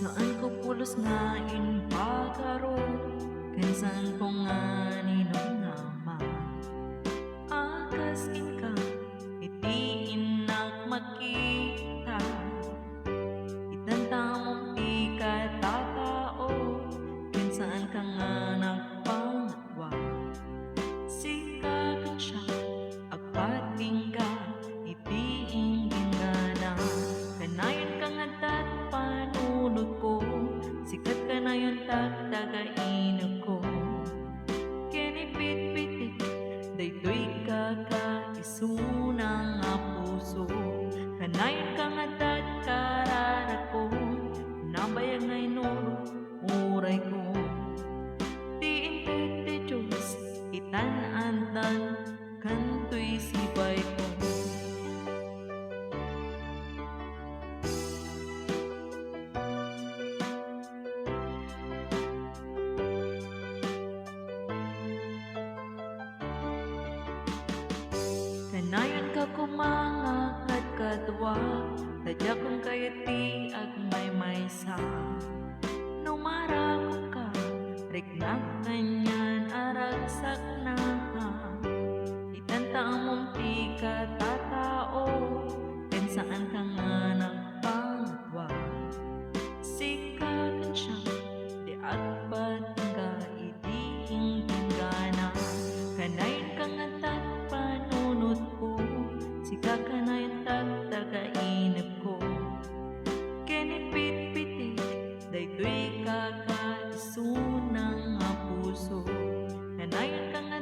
Saan ko pulos nga pagaro, kansan ko nga ninong nama. Akas ka, iti inak makita, itantamong ti katatao, kansan ka nga nagpangatwa. Sikakan siya, agpating ka, iti inggin nga na, kanayon ka nga tat panunod ko, sikat ka na yun tagainag ko. Kinipit-pitit, daytoy kakaisuna nga puso, kanayon ka nga tat karara ko, nabayag nga inuro, uray ko. Diintet ti Diyos, itan-antan, kanto'y sibay ko. Kanayon ka kumanga kat katwa, tadya kong kayati ag may sa. Numarako ka, rignak kanyan aragsak na. Itanta mong ti katatao, kan saan ka nga nagpangwa. Sikakan siya, di agpat ka iti hinggana. Kanayon ka nga tat panunod ko, sika ka na yung tagainap ko. Kinipit-pitit, daytoy kakaisunang nga puso, kanayon ka nga